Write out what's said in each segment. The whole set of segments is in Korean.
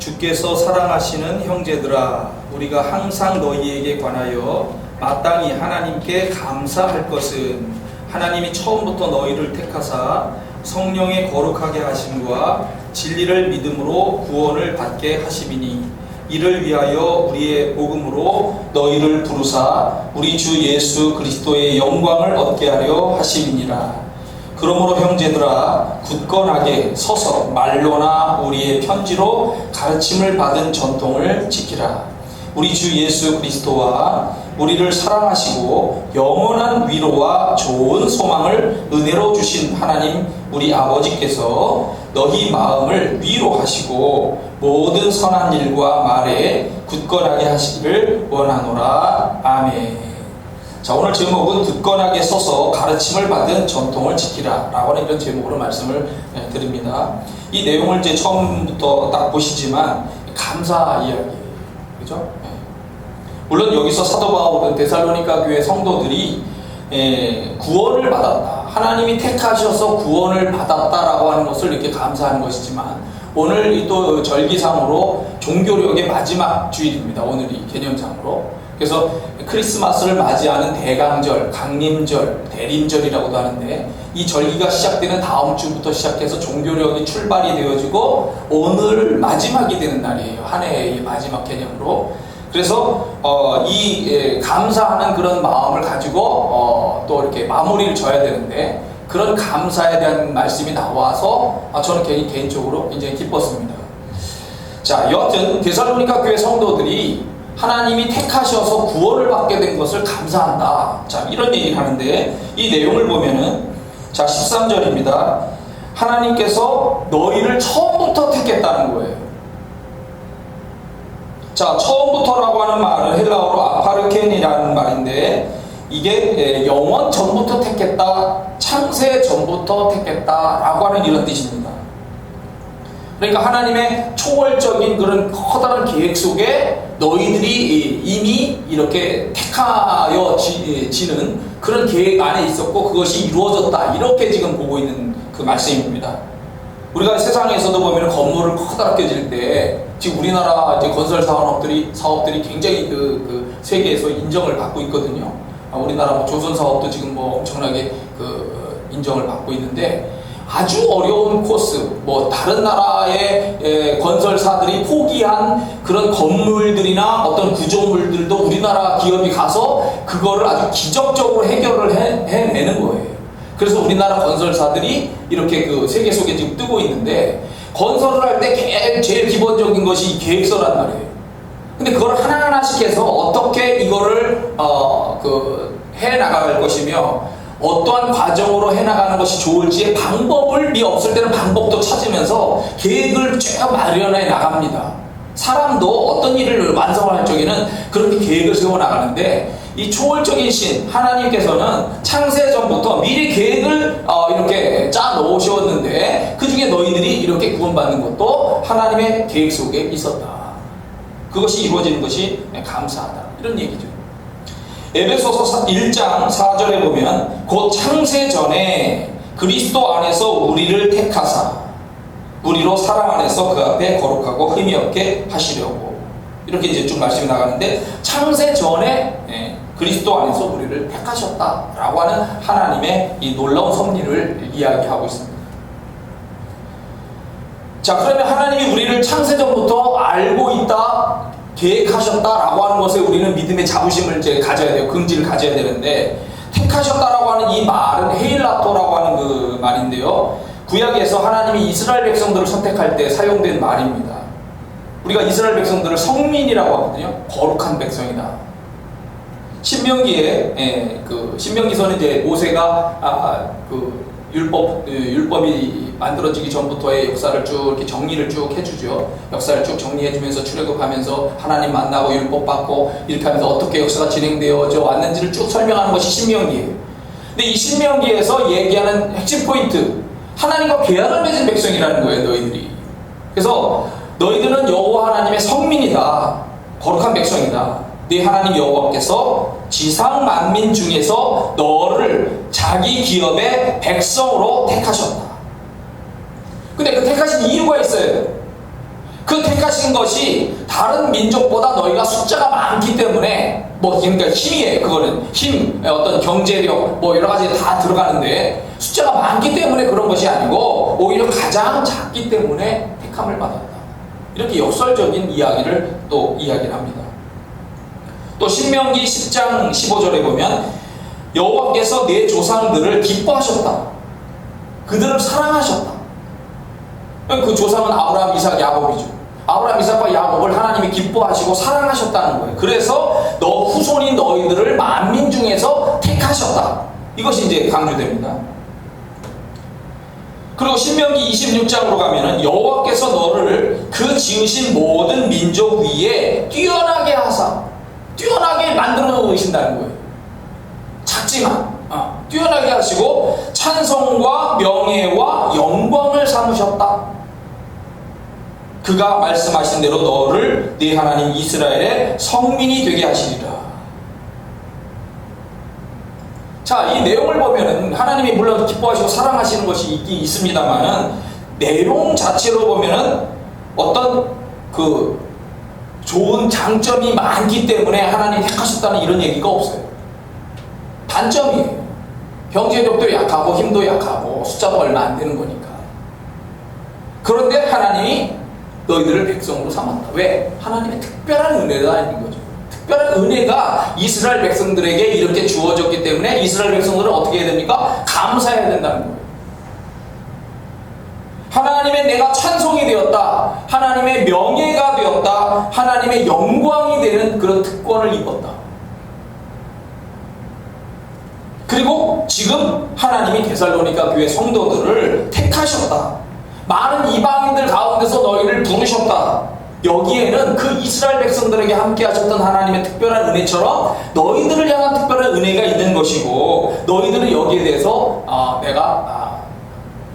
주께서 사랑하시는 형제들아, 우리가 항상 너희에게 관하여 마땅히 하나님께 감사할 것은 하나님이 처음부터 너희를 택하사 성령의 거룩하게 하심과 진리를 믿음으로 구원을 받게 하심이니, 이를 위하여 우리의 복음으로 너희를 부르사 우리 주 예수 그리스도의 영광을 얻게 하려 하심이니라. 그러므로 형제들아, 굳건하게 서서 말로나 우리의 편지로 가르침을 받은 전통을 지키라. 우리 주 예수 그리스도와 우리를 사랑하시고 영원한 위로와 좋은 소망을 은혜로 주신 하나님 우리 아버지께서 너희 마음을 위로하시고 모든 선한 일과 말에 굳건하게 하시기를 원하노라. 아멘. 자, 오늘 제목은 굳건하게 서서 가르침을 받은 전통을 지키라 라고 하는 이런 제목으로 말씀을 드립니다. 이 내용을 이제 처음부터 딱 보시지만 감사 이야기예요. 그죠? 물론 여기서 사도 바울은 데살로니가 교회 성도들이 구원을 받았다, 하나님이 택하셔서 구원을 받았다라고 하는 것을 이렇게 감사하는 것이지만, 오늘 또 절기상으로 종교력의 마지막 주일입니다. 오늘이 개념상으로. 그래서 크리스마스를 맞이하는 대강절, 강림절, 대림절이라고도 하는데, 이 절기가 시작되는 다음 주부터 시작해서 종교력이 출발이 되어지고 오늘 마지막이 되는 날이에요. 한 해의 마지막 개념으로. 그래서 이 감사하는 그런 마음을 가지고 또 이렇게 마무리를 져야 되는데, 그런 감사에 대한 말씀이 나와서 저는 개인적으로 굉장히 기뻤습니다. 자, 여하튼 데살로니가 교회 성도들이 하나님이 택하셔서 구원을 받게 된 것을 감사한다. 자, 이런 얘기를 하는데, 이 내용을 보면은, 자, 13절입니다. 하나님께서 너희를 처음부터 택했다는 거예요. 자, 처음부터라고 하는 말은 헬라어로 아파르켄이라는 말인데, 이게 영원 전부터 택했다, 창세 전부터 택했다라고 하는 이런 뜻입니다. 그러니까 하나님의 초월적인 그런 커다란 계획 속에 너희들이 이미 이렇게 택하여 지는 그런 계획 안에 있었고, 그것이 이루어졌다, 이렇게 지금 보고 있는 그 말씀입니다. 우리가 세상에서도 보면 건물을 커다랗게 질 때, 지금 우리나라 이제 건설 사업들이 굉장히 그 세계에서 인정을 받고 있거든요. 우리나라 뭐 조선 사업도 지금 뭐 엄청나게 그 인정을 받고 있는데, 아주 어려운 코스, 뭐 다른 나라의 건설사들이 포기한 그런 건물들이나 어떤 구조물들도 우리나라 기업이 가서 그거를 아주 기적적으로 해결을 해내는 거예요. 그래서 우리나라 건설사들이 이렇게 그 세계 속에 지금 뜨고 있는데, 건설을 할 때 제일 기본적인 것이 이 계획서란 말이에요. 근데 그걸 하나하나씩 해서 어떻게 이거를 해나갈 것이며, 어떠한 과정으로 해나가는 것이 좋을지의 방법이 없을 때는 방법도 찾으면서 계획을 쭉 마련해 나갑니다. 사람도 어떤 일을 완성할 적에는 그렇게 계획을 세워 나가는데, 이 초월적인 신 하나님께서는 창세 전부터 미리 계획을 이렇게 짜 놓으셨는데, 그 중에 너희들이 이렇게 구원받는 것도 하나님의 계획 속에 있었다. 그것이 이루어지는 것이 감사하다, 이런 얘기죠. 에베소서 1장 4절에 보면, 곧 창세 전에 그리스도 안에서 우리를 택하사 우리로 사랑 안에서 그 앞에 거룩하고 흠이 없게 하시려고, 이렇게 이제 쭉 말씀이 나가는데, 창세 전에 그리스도 안에서 우리를 택하셨다라고 하는 하나님의 이 놀라운 섭리를 이야기하고 있습니다. 자, 그러면 하나님이 우리를 창세 전부터 알고 있다, 계획하셨다라고 하는 것에 우리는 믿음의 자부심을 이제 가져야 돼요. 긍지를 가져야 되는데, 택하셨다라고 하는 이 말은 헤일라토라고 하는 그 말인데요, 구약에서 하나님이 이스라엘 백성들을 선택할 때 사용된 말입니다. 우리가 이스라엘 백성들을 성민이라고 하거든요. 거룩한 백성이다. 신명기에 신명기서는 이제 모세가 율법이 만들어지기 전부터의 역사를 쭉 이렇게 정리를 쭉 해주죠. 역사를 쭉 정리해주면서 출애굽하면서 하나님 만나고 율법 받고 이렇게 하면서 어떻게 역사가 진행되어져 왔는지를 쭉 설명하는 것이 신명기예요. 근데 이 신명기에서 얘기하는 핵심 포인트, 하나님과 계약을 맺은 백성이라는 거예요, 너희들이. 그래서 너희들은 여호와 하나님의 성민이다, 거룩한 백성이다. 네 하나님 여호와께서 지상 만민 중에서 너를 자기 기업의 백성으로 택하셨다. 근데 그 택하신 이유가 있어요. 그 그 택하신 것이 다른 민족보다 너희가 숫자가 많기 때문에 그러니까 힘이에요. 그거는 힘, 어떤 경제력 여러 가지 다 들어가는데 숫자가 많기 때문에 그런 것이 아니고 오히려 가장 작기 때문에 택함을 받았다. 이렇게 역설적인 이야기를 또 이야기를 합니다. 또 신명기 10장 15절에 보면 여호와께서 내 조상들을 기뻐하셨다. 그들을 사랑하셨다. 그 조상은 아브라함, 이삭, 야곱이죠. 아브라함, 이삭과 야곱을 하나님이 기뻐하시고 사랑하셨다는 거예요. 그래서 너 후손인 너희들을 만민 중에서 택하셨다. 이것이 이제 강조됩니다. 그리고 신명기 26장으로 가면은 여호와께서 너를 그 지으신 모든 민족 위에 뛰어나게 하사, 뛰어나게 만들어 놓으신다는 거예요. 작지만 뛰어나게 하시고 찬송과 명예와 영광을 삼으셨다. 그가 말씀하신 대로 너를 네 하나님 이스라엘의 성민이 되게 하시리라. 자, 이 내용을 보면은 하나님이 물론 기뻐하시고 사랑하시는 것이 있긴 있습니다만은 내용 자체로 보면은 어떤 그 좋은 장점이 많기 때문에 하나님 택하셨다는 이런 얘기가 없어요. 단점이에요. 경제력도 약하고 힘도 약하고 숫자도 얼마 안 되는 거니까. 그런데 하나님이 너희들을 백성으로 삼았다. 왜? 하나님의 특별한 은혜가 있는 거죠. 특별한 은혜가 이스라엘 백성들에게 이렇게 주어졌기 때문에 이스라엘 백성들은 어떻게 해야 됩니까? 감사해야 된다는 거예요. 하나님의 내가 찬송이 되었다. 하나님의 명예가 되었다. 하나님의 영광이 되는 그런 특권을 입었다. 그리고 지금 하나님이 데살로니가 교회 성도들을 택하셨다. 많은 이방인들 가운데서 너희를 부르셨다. 여기에는 그 이스라엘 백성들에게 함께 하셨던 하나님의 특별한 은혜처럼 너희들을 향한 특별한 은혜가 있는 것이고 너희들은 여기에 대해서 내가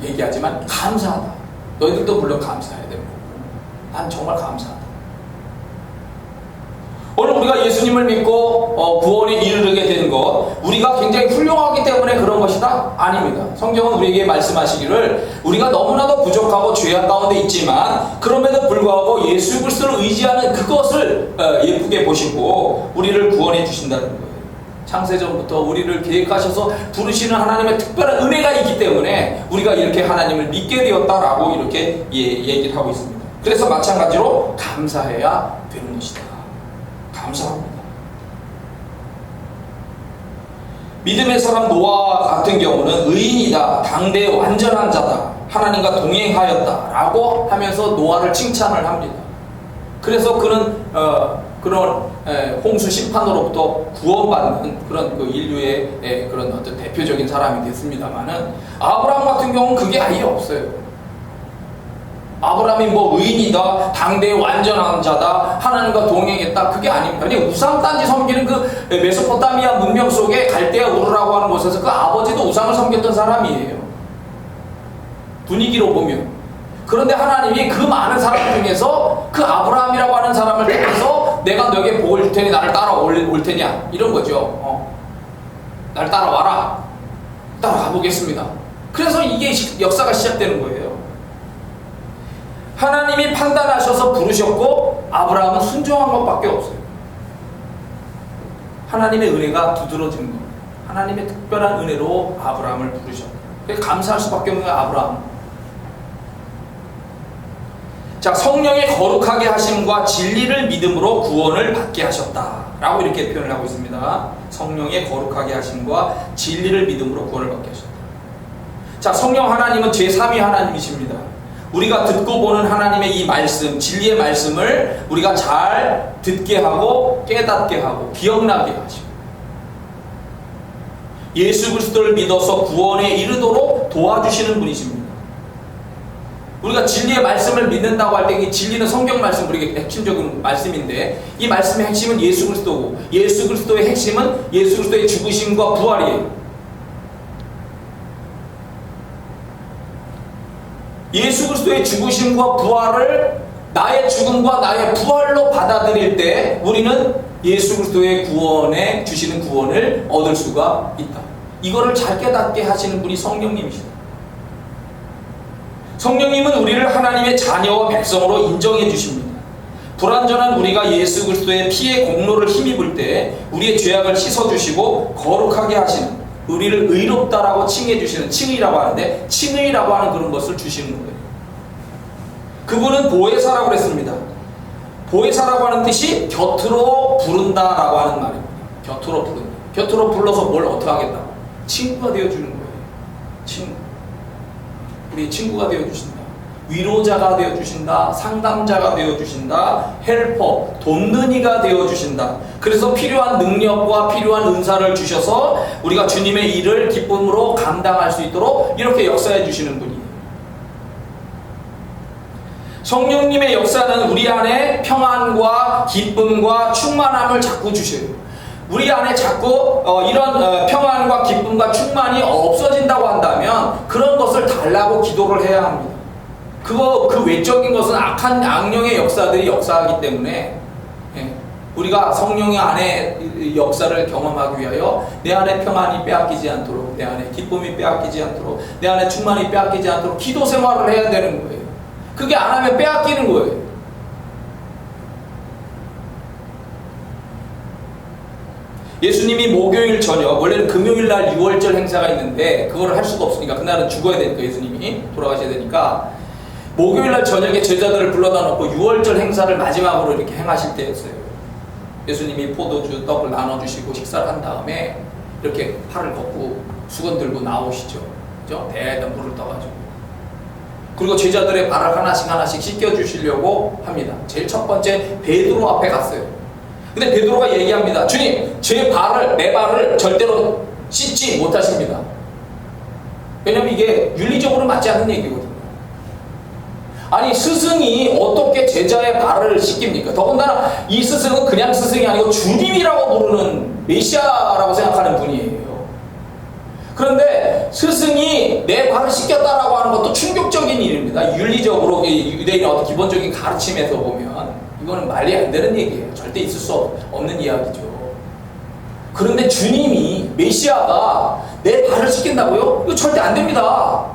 얘기하지만 감사하다. 너희들도 물론 감사해야 되는 거고 난 정말 감사하다. 오늘 우리가 예수님을 믿고 구원에 이르게 된 것, 우리가 굉장히 훌륭하기 때문에 그런 것이다? 아닙니다. 성경은 우리에게 말씀하시기를 우리가 너무나도 부족하고 죄악 가운데 있지만 그럼에도 불구하고 예수 그리스도를 의지하는 그것을 예쁘게 보시고 우리를 구원해 주신다는 거예요. 창세전부터 우리를 계획하셔서 부르시는 하나님의 특별한 은혜가 있기 때문에 우리가 이렇게 하나님을 믿게 되었다라고 이렇게 얘기를 하고 있습니다. 그래서 마찬가지로 감사해야 되는 것이다. 감사합니다. 믿음의 사람 노아 같은 경우는 의인이다, 당대의 완전한 자다, 하나님과 동행하였다 라고 하면서 노아를 칭찬을 합니다. 그래서 그는 그런 홍수 심판으로부터 구원받는 그런 그 인류의 그런 어떤 대표적인 사람이 됐습니다만은 아브라함 같은 경우는 그게 아예 없어요. 아브라함이 의인이다, 당대의 완전한 자다, 하나님과 동행했다, 그게 아닙니다. 아니, 우상단지 섬기는 그 메소포타미아 문명 속에 갈대아 우르라고 하는 곳에서 그 아버지도 우상을 섬겼던 사람이에요. 분위기로 보면. 그런데 하나님이 그 많은 사람 중에서 그 아브라함이라고 하는 사람을 택해서 내가 너에게 복을 줄 테니 나를 따라올 테냐 이런 거죠. 날 따라와라. 따라가 보겠습니다. 그래서 이게 역사가 시작되는 거예요. 하나님이 판단하셔서 부르셨고 아브라함은 순종한 것밖에 없어요. 하나님의 은혜가 두드러지는 겁니다. 하나님의 특별한 은혜로 아브라함을 부르셨다. 그래서 감사할 수밖에 없는 거예요. 아브라함. 자, 성령의 거룩하게 하심과 진리를 믿음으로 구원을 받게 하셨다 라고 이렇게 표현을 하고 있습니다. 성령의 거룩하게 하심과 진리를 믿음으로 구원을 받게 하셨다. 자, 성령 하나님은 제3위 하나님이십니다. 우리가 듣고 보는 하나님의 이 말씀, 진리의 말씀을 우리가 잘 듣게 하고 깨닫게 하고 기억나게 하시고 예수 그리스도를 믿어서 구원에 이르도록 도와주시는 분이십니다. 우리가 진리의 말씀을 믿는다고 할 때 이 진리는 성경 말씀, 우리에게 핵심적인 말씀인데 이 말씀의 핵심은 예수 그리스도고 예수 그리스도의 핵심은 예수 그리스도의 죽으심과 부활이에요. 예수 그리스도의 죽으심과 부활을 나의 죽음과 나의 부활로 받아들일 때 우리는 예수 그리스도의 구원에 주시는 구원을 얻을 수가 있다. 이거를 잘 깨닫게 하시는 분이 성령님이시다. 성령님은 우리를 하나님의 자녀와 백성으로 인정해 주십니다. 불완전한 우리가 예수 그리스도의 피의 공로를 힘입을 때 우리의 죄악을 씻어주시고 거룩하게 하시는, 우리를 의롭다라고 칭해 주시는, 칭의라고 하는데 칭의라고 하는 그런 것을 주시는 거예요. 그분은 보혜사라고 그랬습니다. 보혜사라고 하는 뜻이 곁으로 부른다라고 하는 말입니다. 곁으로 부른다. 곁으로 불러서 뭘 어떻게 하겠다? 친구가 되어주는 거예요. 친구. 우리 친구가 되어주신다. 위로자가 되어주신다. 상담자가 되어주신다. 헬퍼, 돕는 이가 되어주신다. 그래서 필요한 능력과 필요한 은사를 주셔서 우리가 주님의 일을 기쁨으로 감당할 수 있도록 이렇게 역사해 주시는 분이에요. 성령님의 역사는 우리 안에 평안과 기쁨과 충만함을 자꾸 주셔요. 우리 안에 자꾸 이런 평안과 기쁨과 충만이 없어진다고 한다면 그런 것을 달라고 기도를 해야 합니다. 그 외적인 것은 악한 악령의 역사들이 역사하기 때문에 우리가 성령의 안에 역사를 경험하기 위하여 내 안에 평안이 빼앗기지 않도록, 내 안에 기쁨이 빼앗기지 않도록, 내 안에 충만이 빼앗기지 않도록 기도 생활을 해야 되는 거예요. 그게 안 하면 빼앗기는 거예요. 예수님이 목요일 저녁, 원래는 금요일날 유월절 행사가 있는데 그거를 할 수가 없으니까 그날은 죽어야 되니까, 예수님이 돌아가셔야 되니까 목요일날 저녁에 제자들을 불러다 놓고 유월절 행사를 마지막으로 이렇게 행하실 때였어요. 예수님이 포도주 떡을 나눠주시고 식사를 한 다음에 이렇게 팔을 걷고 수건 들고 나오시죠. 그죠? 배에다 물을 떠가지고. 그리고 제자들의 발을 하나씩 씻겨주시려고 합니다. 제일 첫 번째 베드로 앞에 갔어요. 근데 베드로가 얘기합니다. 주님, 내 발을 절대로 씻지 못하십니다. 왜냐면 이게 윤리적으로 맞지 않는 얘기거든요. 아니, 스승이 어떻게 제자의 발을 씻깁니까? 더군다나 이 스승은 그냥 스승이 아니고 주님이라고 부르는 메시아라고 생각하는 분이에요. 그런데 스승이 내 발을 씻겼다라고 하는 것도 충격적인 일입니다. 윤리적으로 유대인의 어떤 기본적인 가르침에서 보면 이거는 말이 안 되는 얘기예요. 절대 있을 수 없는 이야기죠. 그런데 주님이, 메시아가 내 발을 씻긴다고요? 이거 절대 안 됩니다.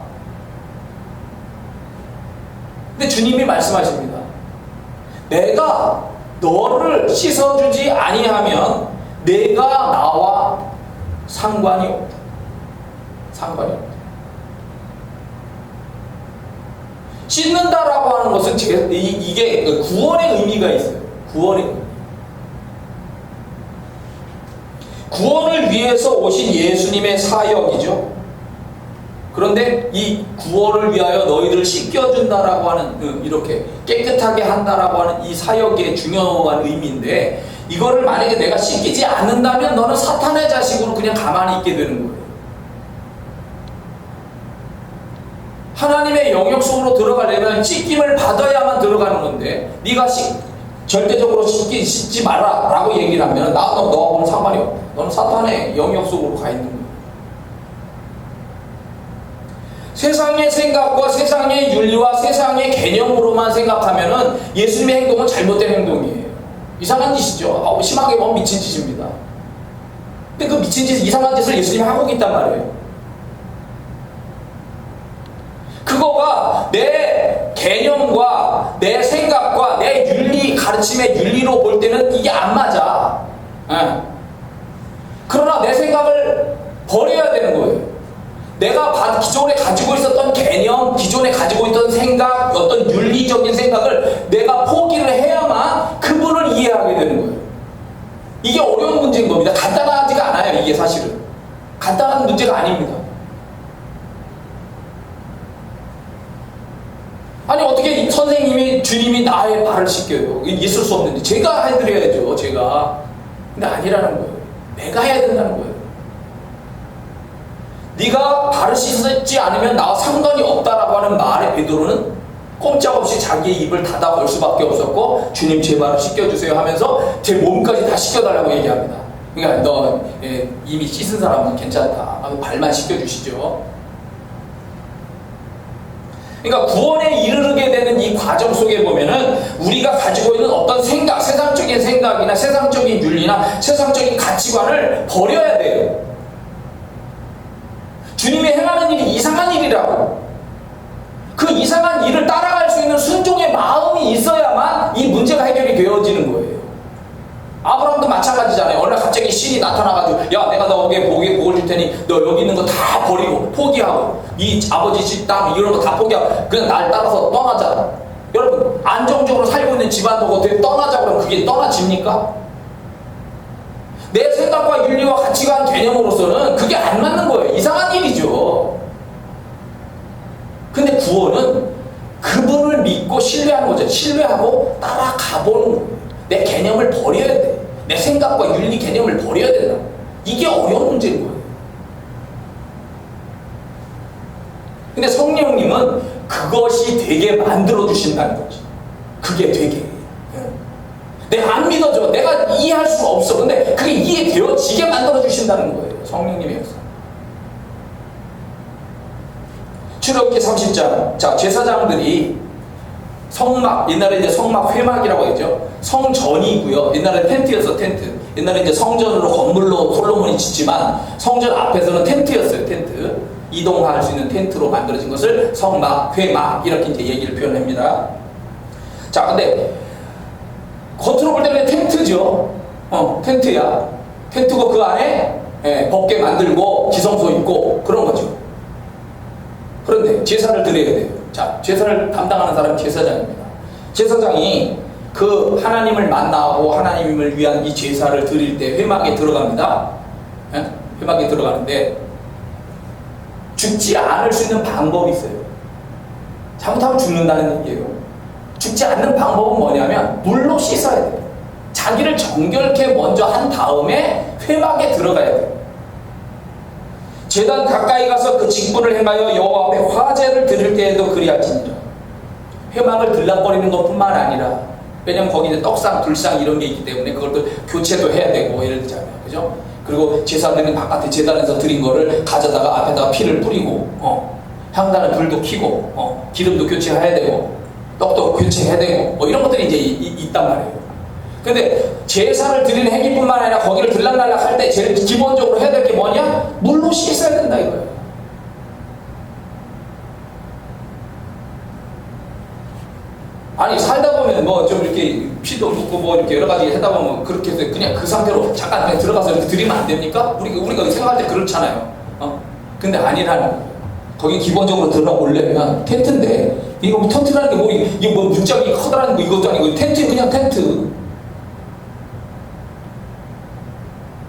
근데 주님이 말씀하십니다. 내가 너를 씻어주지 아니하면 내가 나와 상관이 없다. 상관이 없다. 씻는다라고 하는 것은 이게 구원의 의미가 있어요. 구원의 의미. 구원을 위해서 오신 예수님의 사역이죠. 그런데 이 구원을 위하여 너희들을 씻겨준다라고 하는, 이렇게 깨끗하게 한다라고 하는 이 사역의 중요한 의미인데, 이거를 만약에 내가 씻기지 않는다면 너는 사탄의 자식으로 그냥 가만히 있게 되는 거예요. 하나님의 영역 속으로 들어가려면 씻김을 받아야만 들어가는 건데, 네가 절대적으로 씻지 마라 라고 얘기를 하면 너하고는 상관이 없다. 너는 사탄의 영역 속으로 가 있는 거예요. 세상의 생각과 세상의 윤리와 세상의 개념으로만 생각하면은 예수님의 행동은 잘못된 행동이에요. 이상한 짓이죠. 심하게 보면 미친 짓입니다. 근데 그 미친 짓, 이상한 짓을 예수님이 하고 있단 말이에요. 그거가 내 개념과 내 생각과 내 윤리, 가르침의 윤리로 볼 때는 이게 안 맞아. 그러나 내 생각을 버려야 되는 거예요. 내가 기존에 가지고 있었던 개념, 기존에 가지고 있던 생각, 어떤 윤리적인 생각을 내가 포기를 해야만 그분을 이해하게 되는 거예요. 이게 어려운 문제인 겁니다. 간단하지가 않아요. 이게 사실은 간단한 문제가 아닙니다. 아니, 어떻게 선생님이, 주님이 나의 발을 씻겨요? 있을 수 없는데 제가 해드려야죠. 제가. 근데 아니라는 거예요. 내가 해야 된다는 거예요. 네가 발을 씻지 않으면 나와 상관이 없다라고 하는 말에 베드로는 꼼짝없이 자기의 입을 닫아 걸 수밖에 없었고, 주님 제 발을 씻겨주세요 하면서 제 몸까지 다 씻겨달라고 얘기합니다. 그러니까 너 이미 씻은 사람은 괜찮다 하고 발만 씻겨주시죠. 그러니까 구원에 이르게 되는 이 과정 속에 보면은 우리가 가지고 있는 어떤 생각, 세상적인 생각이나 세상적인 윤리나 세상적인 가치관을 버려야 돼요. 주님이 행하는 일이 이상한 일이라고, 그 이상한 일을 따라갈 수 있는 순종의 마음이 있어야만 이 문제가 해결이 되어지는 거예요. 아브라함도 마찬가지잖아요. 어느 날 갑자기 신이 나타나가지고 야 내가 너에게 복을 줄 테니 너 여기 있는 거 다 버리고 포기하고 이 아버지 집 땅 이런 거 다 포기하고 그냥 날 따라서 떠나자. 여러분 안정적으로 살고 있는 집안도 어떻게 떠나자 그러면 그게 떠나집니까? 내 생각과 윤리와 가치관 개념으로서는 그게 안 맞는 거예요. 이상한 일이죠. 근데 구원은 그분을 믿고 신뢰하는 거죠. 신뢰하고 따라가보는 거예요. 내 개념을 버려야 돼. 내 생각과 윤리 개념을 버려야 된다. 이게 어려운 문제인 거예요. 근데 성령님은 그것이 되게 만들어주신다는 거지. 그게 되게. 내가 안 믿어져. 내가 이해할 수가 없어. 근데 그게 이해되어지게 만들어주신다는 거예요. 성령님의 역사. 출애굽기 30장. 자, 제사장들이 성막, 옛날에 이제 성막 회막이라고 했죠. 성전이고요. 옛날에 텐트였어, 텐트. 옛날에 이제 성전으로 건물로 솔로몬이 짓지만 성전 앞에서는 텐트였어요, 텐트. 이동할 수 있는 텐트로 만들어진 것을 성막, 회막 이렇게 이제 얘기를 표현합니다. 자, 근데 겉으로 볼 때는 텐트죠. 텐트야. 텐트고 그 안에 벗게 만들고 지성소 있고 그런 거죠. 그런데 제사를 드려야 돼요. 자, 제사를 담당하는 사람이 제사장입니다. 제사장이 그 하나님을 만나고 하나님을 위한 이 제사를 드릴 때 회막에 들어갑니다. 회막에 들어가는데 죽지 않을 수 있는 방법이 있어요. 잘못하면 죽는다는 얘기예요. 죽지 않는 방법은 뭐냐면 물로 씻어야 돼요. 자기를 정결케 먼저 한 다음에 회막에 들어가야 돼요. 제단 가까이 가서 그 직분을 행하여 여호와 앞에 화제를 드릴 때에도 그리할지니라. 회막을 들락거리는 것뿐만 아니라 왜냐면 거기 이제 떡상, 불상 이런 게 있기 때문에 그것도 교체도 해야 되고 예를 들자면 그죠? 그리고 제사드리는 바깥에 제단에서 드린 거를 가져다가 앞에다가 피를 뿌리고 향단은 불도 켜고 기름도 교체해야 되고 떡도 교체해야 되고 뭐 이런 것들이 이제 있단 말이에요. 근데 제사를 드리는 행위뿐만 아니라 거기를 들락날락 할 때 제일 기본적으로 해야 될 게 뭐냐? 물로 씻어야 된다 이거예요. 아니 살다 보면 뭐 좀 이렇게 피도 묻고 뭐 이렇게 여러 가지 하다 보면 그렇게 해서 그냥 그 상태로 잠깐 그냥 들어가서 이렇게 드리면 안 됩니까? 우리가 생각할 때 그렇잖아요. 근데 아니라는 거예요. 거기 기본적으로 들어오려면 텐트인데 이거 뭐 텐트라는 게 뭐 이게 뭐 문짝이 커다란 거 이것도 아니고 텐트 그냥 텐트.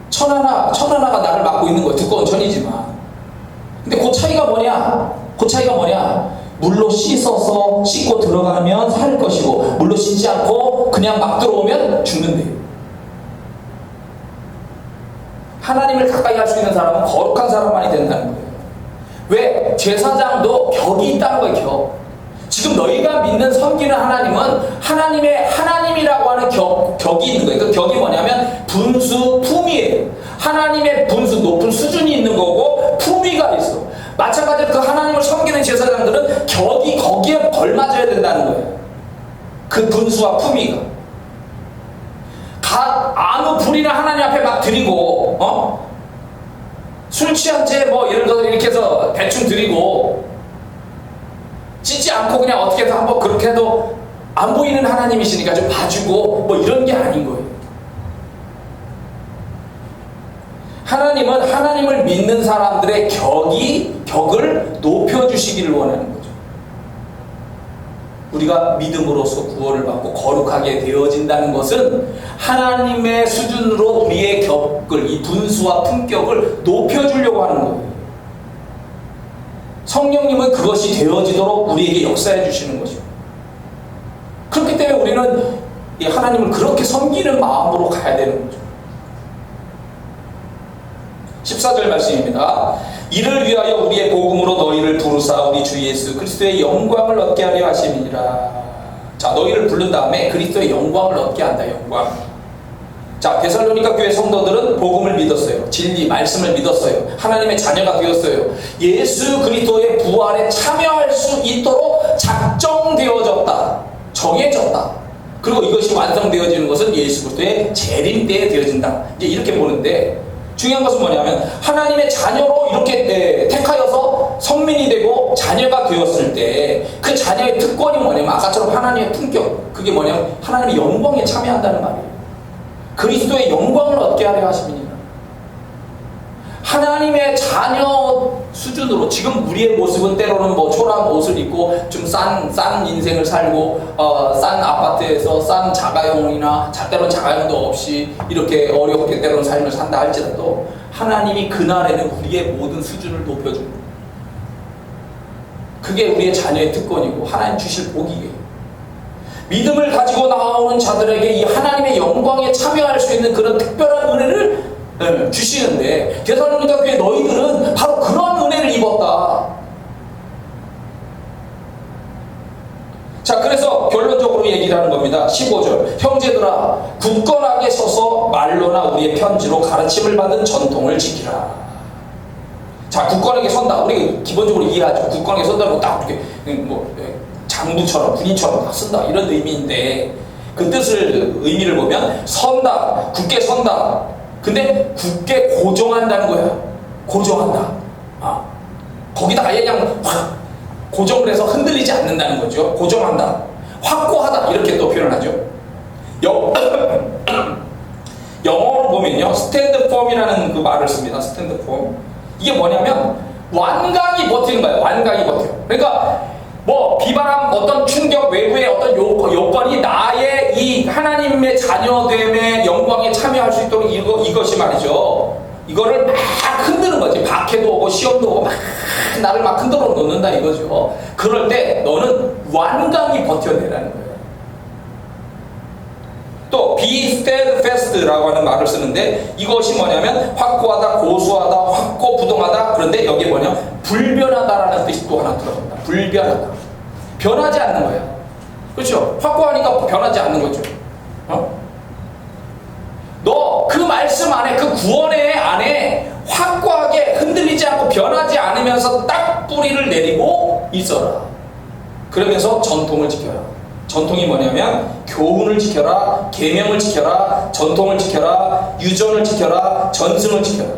천하나가 나를 막고 있는 거예요. 두꺼운 천이지만. 근데 그 차이가 뭐냐? 물로 씻고 들어가면 살 것이고 물로 씻지 않고 그냥 막 들어오면 죽는데요. 하나님을 가까이 할 수 있는 사람은 거룩한 사람만이 된다는 거예요. 왜? 제사장도 격이 있다는 거예요. 격. 지금 너희가 믿는 섬기는 하나님은 하나님이라고 하는 격이 있는 거예요. 그 격이 뭐냐면 분수, 품위예요. 하나님의 분수, 높은 수준이 있는 거고 품위가 있어. 마찬가지로 그 하나님을 섬기는 제사장들은 격이 거기에 걸맞아야 된다는 거예요. 그 분수와 품위가. 아무 불이나 하나님 앞에 막 드리고 술 취한 채 뭐 예를 들어서 이렇게 해서 대충 드리고 찢지 않고 그냥 어떻게 해서 한번 그렇게 해도 안 보이는 하나님이시니까 좀 봐주고 뭐 이런 게 아닌 거예요. 하나님은 하나님을 믿는 사람들의 격을 높여주시기를 원하는 거죠. 우리가 믿음으로써 구원을 받고 거룩하게 되어진다는 것은 하나님의 수준으로 우리의 격을, 이 분수와 품격을 높여주려고 하는 거예요. 성령님은 그것이 되어지도록 우리에게 역사해 주시는 것이고, 그렇기 때문에 우리는 이 하나님을 그렇게 섬기는 마음으로 가야 되는 거죠. 14절 말씀입니다. 이를 위하여 우리의 복음으로 너희를 부르사 우리 주 예수 그리스도의 영광을 얻게 하려 하심이니라. 자, 너희를 부른 다음에 그리스도의 영광을 얻게 한다. 영광. 자, 데살로니가 교회 성도들은 복음을 믿었어요. 진리, 말씀을 믿었어요. 하나님의 자녀가 되었어요. 예수 그리스도의 부활에 참여할 수 있도록 작정되어졌다. 정해졌다. 그리고 이것이 완성되어지는 것은 예수 그리스도의 재림 때에 되어진다. 이제 이렇게 보는데 중요한 것은 뭐냐면 하나님의 자녀로 이렇게 택하여서 성민이 되고 자녀가 되었을 때 그 자녀의 특권이 뭐냐면 아까처럼 하나님의 품격, 그게 뭐냐면 하나님의 영광에 참여한다는 말이에요. 그리스도의 영광을 얻게 하려 하심이니라. 하나님의 자녀 수준으로 지금 우리의 모습은 때로는 뭐 초라한 옷을 입고 좀 싼 인생을 살고 싼 아파트에서 싼 자가용이나 때로는 자가용도 없이 이렇게 어렵게 때로는 삶을 산다 할지라도 하나님이 그날에는 우리의 모든 수준을 높여줍니다. 그게 우리의 자녀의 특권이고 하나님 주실 복이에요. 믿음을 가지고 나오는 자들에게 이 하나님의 영광에 참여할 수 있는 그런 특별한 은혜를 주시는데 데살로니가 교회 너희들은 바로 그런 은혜를 입었다. 자, 그래서 결론적으로 얘기를 하는 겁니다. 15절 형제들아 굳건하게 서서 말로나 우리의 편지로 가르침을 받은 전통을 지키라. 자, 굳건하게 선다. 우리 기본적으로 이해하죠. 굳건하게 선다는 거 딱 이렇게 뭐 장부처럼 군인처럼 딱 쓴다 이런 의미인데 그 의미를 보면 선다, 굳게 선다. 근데 굳게 고정한다는 거야. 고정한다. 거기다 아예 그냥 확 고정을 해서 흔들리지 않는다는 거죠. 고정한다. 확고하다. 이렇게 또 표현하죠. 영어로 보면요. 스탠드 펌이라는 그 말을 씁니다. 스탠드 펌. 이게 뭐냐면 완강히 버티는 거예요. 완강히 버텨. 그러니까 뭐 비바람, 어떤 충격, 외부의 어떤 요건이 나의 이 하나님의 자녀됨의 영광에 참여할 수 있도록 이것이 말이죠. 이거를 막 흔드는 거지. 박해도 오고 시험도 오고 막 나를 막 흔들어 놓는다 이거죠. 그럴 때 너는 완강히 버텨내라는 거예요. 또 be steadfast라고 하는 말을 쓰는데 이것이 뭐냐면 확고하다, 고수하다, 확고부동하다. 그런데 여기에 뭐냐? 불변하다라는 뜻이 또 하나 들어갑니다. 불변하다. 변하지 않는 거야. 그렇죠? 확고하니까 변하지 않는 거죠. 너 그 말씀 안에, 그 구원의 안에 확고하게 흔들리지 않고 변하지 않으면서 딱 뿌리를 내리고 있어라. 그러면서 전통을 지켜라. 전통이 뭐냐면 교훈을 지켜라, 계명을 지켜라, 전통을 지켜라, 유전을 지켜라, 전승을 지켜라.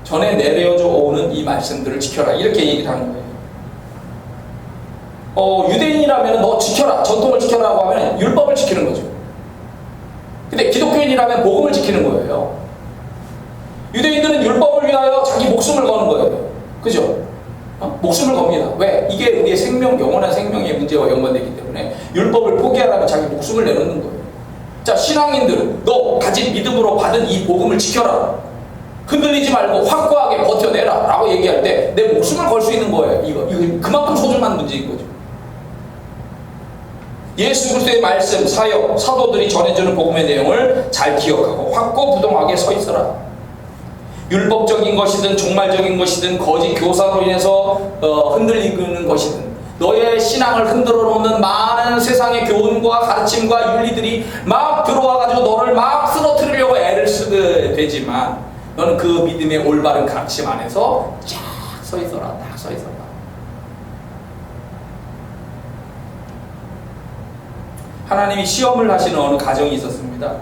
전에 내려져 오는 이 말씀들을 지켜라. 이렇게 얘기를 하는 거예요. 유대인이라면 너 지켜라, 전통을 지켜라고 하면 율법을 지키는 거죠. 근데 기독교인이라면 복음을 지키는 거예요. 유대인들은 율법을 위하여 자기 목숨을 거는 거예요. 그죠? 목숨을 겁니다. 왜? 이게 우리의 생명, 영원한 생명의 문제와 연관되기 때문에 율법을 포기하라면 자기 목숨을 내놓는 거예요. 자, 신앙인들은 너 가진 믿음으로 받은 이 복음을 지켜라. 흔들리지 말고 확고하게 버텨내라 라고 얘기할 때 내 목숨을 걸 수 있는 거예요. 이거 그만큼 소중한 문제인 거죠. 예수 그리스도의 말씀, 사역, 사도들이 전해주는 복음의 내용을 잘 기억하고 확고부동하게 서 있어라. 율법적인 것이든 종말적인 것이든 거짓 교사로 인해서 흔들리는 것이든 너의 신앙을 흔들어 놓는 많은 세상의 교훈과 가르침과 윤리들이 막 들어와가지고 너를 막 쓰러뜨리려고 애를 쓰게 되지만 너는 그 믿음의 올바른 가르침 안에서 쫙 서 있어라. 딱 서 있어라. 하나님이 시험을 하시는 어느 가정이 있었습니다.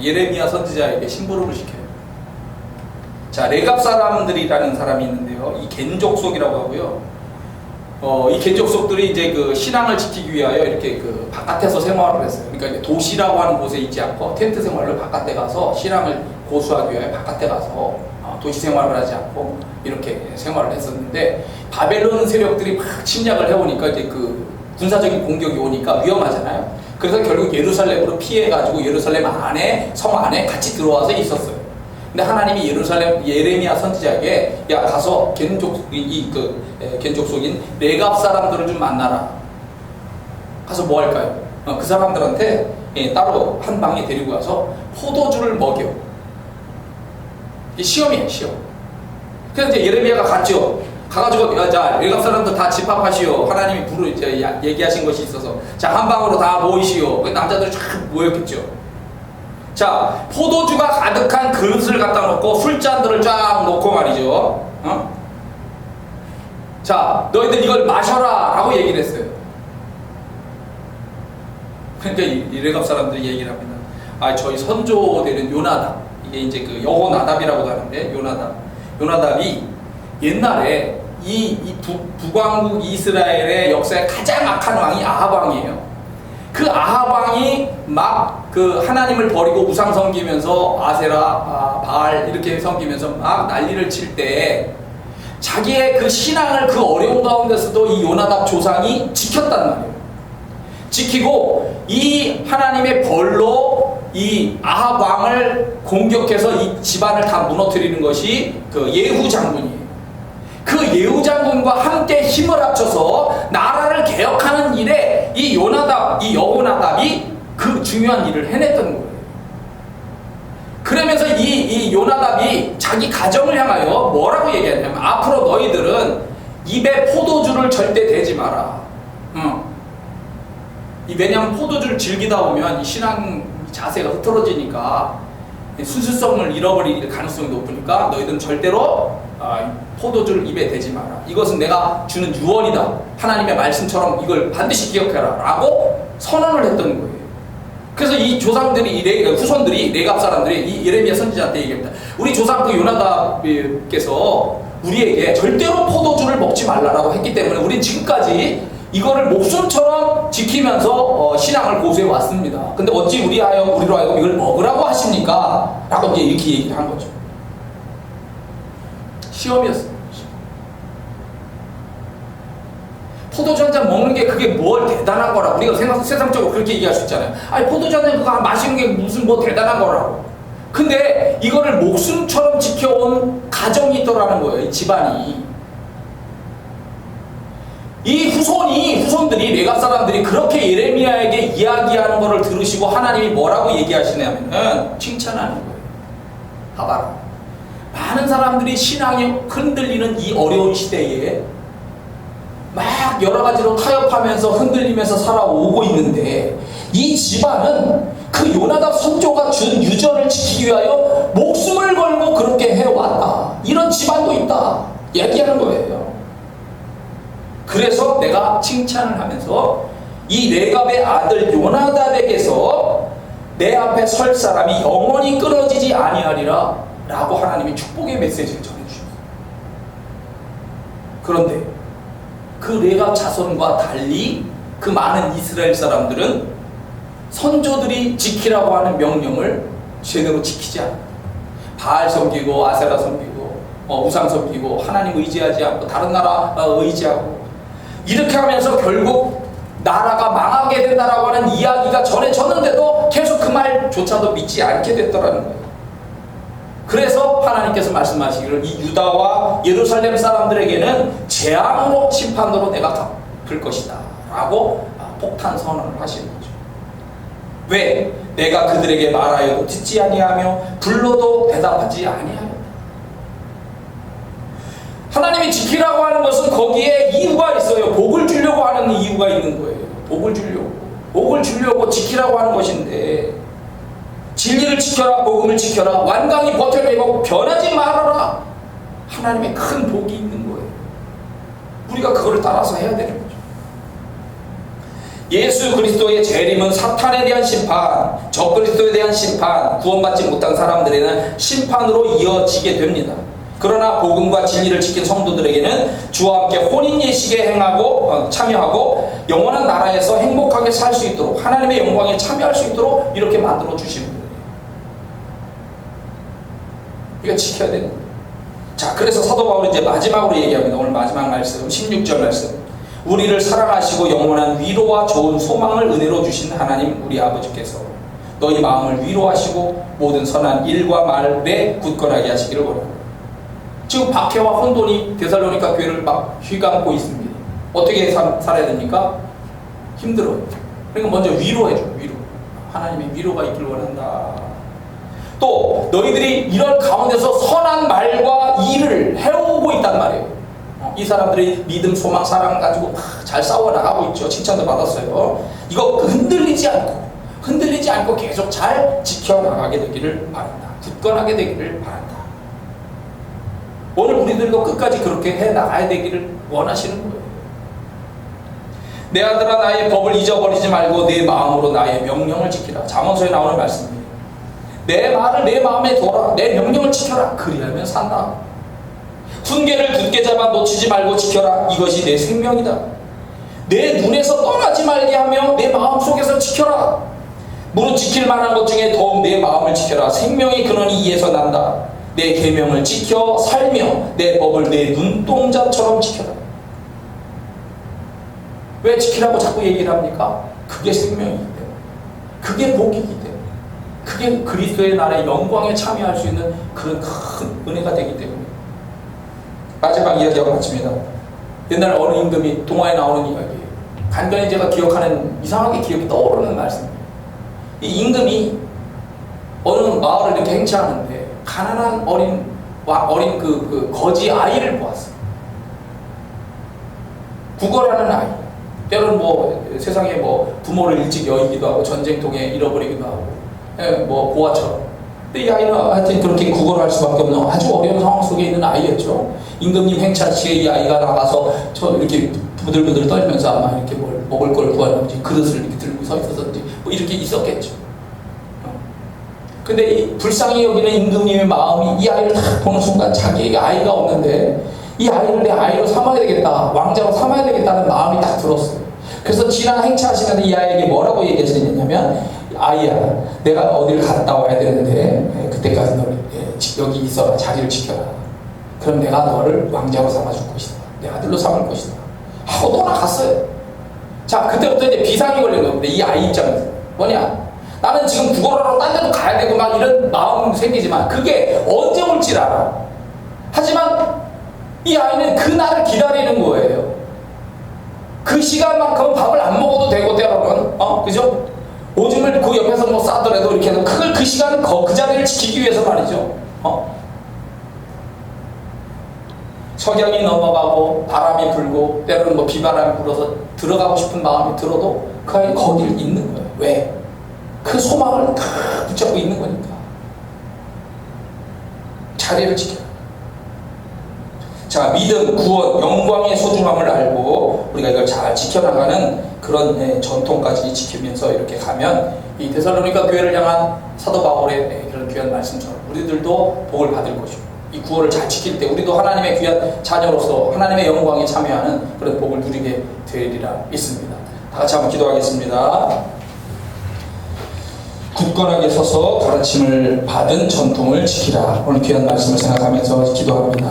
예레미야 선지자에게 심부름을 시켜요. 자, 레갑 사람들이라는 사람이 있는데요. 이 겐족속이라고 하고요. 이 겐족속들이 이제 그 신앙을 지키기 위하여 이렇게 그 바깥에서 생활을 했어요. 그러니까 도시라고 하는 곳에 있지 않고 텐트 생활을 바깥에 가서 신앙을 고수하기 위하여 바깥에 가서 도시 생활을 하지 않고 이렇게 생활을 했었는데 바벨론 세력들이 막 침략을 해오니까 이제 그 군사적인 공격이 오니까 위험하잖아요. 그래서 결국 예루살렘으로 피해가지고 예루살렘 안에, 성 안에 같이 들어와서 있었어요. 근데 하나님이 예레미야 선지자에게 야 가서 겐족속인 레갑 사람들을 좀 만나라. 가서 뭐 할까요? 그 사람들한테 따로 한 방에 데리고 가서 포도주를 먹여. 이 시험이에요, 시험. 그래서 이제 예레미야가 갔죠. 가가지고 자 레갑 사람들 다 집합하시오. 하나님이 얘기하신 것이 있어서 자 한 방으로 다 모이시오. 그 남자들이 쫙 모였겠죠. 자, 포도주가 가득한 그릇을 갖다 놓고 술잔들을 쫙 놓고 말이죠. 자, 너희들 이걸 마셔라 라고 얘기를 했어요. 그러니까 이 레갑 사람들이 얘기를 합니다. 저희 선조되는 요나답, 이게 이제 그 여호나답이라고 하는데 요나답이 옛날에 북왕국 이스라엘의 역사에 가장 악한 왕이 아합 왕이에요. 그 아합 왕이 막 그 하나님을 버리고 우상 섬기면서 아세라, 바알 이렇게 섬기면서 막 난리를 칠 때 자기의 그 신앙을 그 어려운 가운데서도 이 요나답 조상이 지켰단 말이에요. 지키고 이 하나님의 벌로 이 아합 왕을 공격해서 이 집안을 다 무너뜨리는 것이 그 예후 장군이에요. 그 예후 장군과 함께 힘을 합쳐서 나라를 개혁하는 일에 이 여호나답이 그 중요한 일을 해냈던 거예요. 그러면서 이 요나답이 자기 가정을 향하여 뭐라고 얘기하냐면, 앞으로 너희들은 입에 포도주를 절대 대지 마라. 왜냐하면 포도주를 즐기다 보면 신앙 자세가 흐트러지니까 순수성을 잃어버릴 가능성이 높으니까 너희들은 절대로 포도주를 입에 대지 마라. 이것은 내가 주는 유언이다. 하나님의 말씀처럼 이걸 반드시 기억해라 라고 선언을 했던 거예요. 그래서 이 조상들이, 후손들이, 내갑 사람들이 이 예레미야 선지자한테 얘기합니다. 우리 조상 그 요나답께서 우리에게 절대로 포도주를 먹지 말라라고 했기 때문에 우린 지금까지 이거를 목숨처럼 지키면서 신앙을 고수해 왔습니다. 근데 어찌 우리로 하여금 이걸 먹으라고 하십니까? 라고 이제 이렇게 얘기를 한 거죠. 시험이었어요. 포도주 한 잔 먹는 게 그게 뭘 대단한 거라고. 우리가 세상적으로 그렇게 얘기할 수 있잖아요. 아니, 포도주 한 잔 그거 마시는 게 무슨 뭐 대단한 거라고. 근데 이거를 목숨처럼 지켜온 가정이 있더라는 거예요. 이 집안이. 이 후손들이, 내갑 사람들이 그렇게 예레미야에게 이야기하는 거를 들으시고 하나님이 뭐라고 얘기하시냐면은 칭찬하는 거예요. 봐봐라. 많은 사람들이 신앙이 흔들리는 이 어려운 시대에 막 여러 가지로 타협하면서 흔들리면서 살아오고 있는데, 이 집안은 그 요나답 선조가 준 유전을 지키기 위하여 목숨을 걸고 그렇게 해왔다. 이런 집안도 있다. 얘기하는 거예요. 그래서 내가 칭찬을 하면서 이 레갑의 아들 요나답에게서 내 앞에 설 사람이 영원히 끊어지지 아니하리라 라고 하나님이 축복의 메시지를 전해주셨어요. 그런데 그 레갑 자손과 달리 그 많은 이스라엘 사람들은 선조들이 지키라고 하는 명령을 제대로 지키지 않았다. 바알 섬기고 아세라 섬기고 우상 섬기고 하나님 의지하지 않고 다른 나라 의지하고 이렇게 하면서 결국 나라가 망하게 된다라고 하는 이야기가 전해졌는데도 계속 그 말조차도 믿지 않게 됐더라는 거예요. 그래서 하나님께서 말씀하시기를 이 유다와 예루살렘 사람들에게는 재앙으로 심판으로 내가 갚을 것이다 라고 폭탄 선언을 하시는 거죠. 왜? 내가 그들에게 말하여도 듣지 아니하며 불러도 대답하지 아니하였다. 하나님이 지키라고 하는 것은 거기에 이유가 있어요. 복을 주려고 하는 이유가 있는 거예요. 복을 주려고 지키라고 하는 것인데, 진리를 지켜라, 복음을 지켜라, 완강히 버텨내고 변하지 말아라. 하나님의 큰 복이 있는 거예요. 우리가 그거를 따라서 해야 되는 거죠. 예수 그리스도의 재림은 사탄에 대한 심판, 적그리스도에 대한 심판, 구원받지 못한 사람들에는 심판으로 이어지게 됩니다. 그러나 복음과 진리를 지킨 성도들에게는 주와 함께 혼인 예식에 행하고 참여하고 영원한 나라에서 행복하게 살 수 있도록, 하나님의 영광에 참여할 수 있도록 이렇게 만들어 주시는 거예요. 이거 지켜야 되는 거예요. 자, 그래서 사도 바울이 이제 마지막으로 얘기합니다. 오늘 마지막 말씀 16절 말씀. 우리를 사랑하시고 영원한 위로와 좋은 소망을 은혜로 주신 하나님 우리 아버지께서 너희 마음을 위로하시고 모든 선한 일과 말에 굳건하게 하시기를 원합니다. 지금 박해와 혼돈이 데살로니가 교회를 막 휘감고 있습니다. 어떻게 살아야 됩니까? 힘들어요. 그러니까 먼저 위로해줘. 위로. 하나님의 위로가 있길 원한다. 또 너희들이 이런 가운데서 선한 말과 일을 해오고 있단 말이에요. 이 사람들이 믿음, 소망, 사랑 가지고 잘 싸워나가고 있죠. 칭찬도 받았어요. 이거 흔들리지 않고 계속 잘 지켜나가게 되기를 바란다. 굳건하게 되기를 바란다. 오늘 우리들도 끝까지 그렇게 해나가야 되기를 원하시는 거예요. 내 아들아 나의 법을 잊어버리지 말고 내 마음으로 나의 명령을 지키라. 잠언서에 나오는 훈계를 굳게 잡아 놓치지 말고 지켜라. 이것이 내 생명이다. 내 눈에서 떠나지 말게 하며 내 마음속에서 지켜라. 무릇 지킬 만한 것 중에 더욱 내 마음을 지켜라. 생명의 근원이 이에서 난다. 내 계명을 지켜 살며 내 법을 내 눈동자처럼 지켜라. 왜 지키라고 자꾸 얘기를 합니까? 그게 생명이기 때문에, 그게 복이기 때문에, 그게 그리스도의 날에 영광에 참여할 수 있는 그런 큰 은혜가 되기 때문에. 마지막 이야기하고 마칩니다. 옛날 어느 임금이 동화에 나오는 이야기예요. 간간히 제가 기억하는, 이상하게 기억이 떠오르는 말씀입니다. 이 임금이 어느 마을을 이렇게 행차하는데 가난한 어린 그 거지 아이를 보았어요. 구걸하는 아이. 때로는 뭐 세상에 뭐 부모를 일찍 여의기도 하고 전쟁통에 잃어버리기도 하고, 뭐 고아처럼. 근데 이 아이는 하여튼 그렇게 구걸할 수밖에 없는 아주 어려운 상황 속에 있는 아이였죠. 임금님 행차시에 이 아이가 나가서 저 이렇게 부들부들 떨면서 아마 이렇게 뭘 먹을 걸 구하는지 그릇을 이렇게 들고 서 있었는지 뭐 이렇게 있었겠죠. 근데 이 불쌍히 여기는 임금님의 마음이 이 아이를 딱 보는 순간 자기에게 아이가 없는데 이 아이를 내 아이로 삼아야 되겠다, 왕자로 삼아야 되겠다는 마음이 딱 들었어요. 그래서 지난 행차하시면서 이 아이에게 뭐라고 얘기했느냐면, 아이야, 내가 어디를 갔다 와야 되는데 그때까지 너를 여기 있어라, 자리를 지켜라. 그럼 내가 너를 왕자로 삼아줄 것이다, 내 아들로 삼을 것이다 하고 떠나갔어요. 자, 그때부터 이제 비상이 걸린 건데, 이 아이 입장에서 뭐냐, 나는 지금 구걸하러 딴 데도 가야 되고 막 이런 마음 생기지만 그게 언제 올지 알아. 하지만 이 아이는 그 날을 기다리는 거예요. 그 시간만큼 밥을 안 먹어도 되고, 때로는 그죠? 오줌을 그 옆에서 뭐 싸더라도 이렇게 해서 그 시간을 그 자리를 지키기 위해서 말이죠. 석양이 넘어가고 바람이 불고 때로는 뭐 비바람이 불어서 들어가고 싶은 마음이 들어도 그 아이는 거기를 있는 거예요. 왜? 그 소망을 다 붙잡고 있는 거니까. 자리를 지켜요. 자, 믿음, 구원, 영광의 소중함을 알고 우리가 이걸 잘 지켜나가는 그런 전통까지 지키면서 이렇게 가면 이 데살로니가 교회를 향한 사도 바울의 그런 귀한 말씀처럼 우리들도 복을 받을 것이고, 이 구원을 잘 지킬 때 우리도 하나님의 귀한 자녀로서 하나님의 영광에 참여하는 그런 복을 누리게 되리라 믿습니다. 다 같이 한번 기도하겠습니다. 굳건하게 서서 가르침을 받은 전통을 지키라. 오늘 귀한 말씀을 생각하면서 기도합니다.